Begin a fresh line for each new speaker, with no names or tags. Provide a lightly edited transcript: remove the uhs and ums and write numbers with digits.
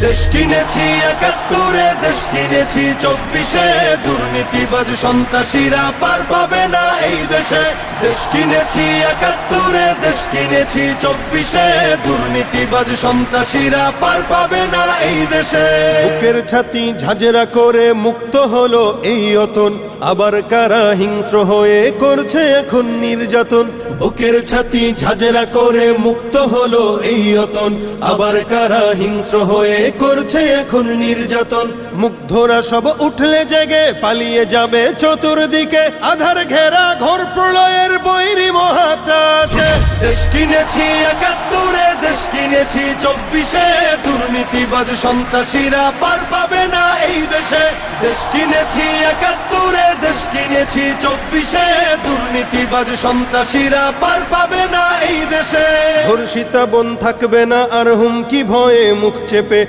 দেশ কিনেছি ৭১, দেশ কিনেছি ২৪, দুর্নীতিবাজ সন্ত্রাসীরা পার পাবে না এই দেশে। দেশ কিনেছি ৭১, দেশ কিনেছি ২৪, দুর্নীতিবাজ সন্ত্রাসীরা পার পাবে না এই দেশে। বুকের ছাতি ঝাঁঝরা করে মুক্ত হলো এই অতন, আবার কারা হিংস্র হয়ে করছে এখন নির্যাতন। বুকের ছাতি ঝাঁঝরা করে মুক্ত হলো এই অতন, আবার কারা হিংস্র হয়ে করছে এখন নির্যাতন। মুগ্ধরা সব উঠলে জেগে পালিয়ে যাবে চতুর্দিকে, আধার ঘেরা ঘোর প্রলয়ের বৈরী মহাত্রাসে। দেশ কিনেছি ৭১, দেশ কিনেছি ২৪, দুর্নীতিবাজ সন্ত্রাসীরা পার পাবে না এই দেশে। দেশ কিনেছি ৭১, দেশ কিনেছি ২৪, দুর্নীতিবাজ সন্ত্রাসীরা পার পাবে না এই দেশে। ধর্ষিতা বোন থাকবে না আর হুমকি ভয়ে মুখ চেপে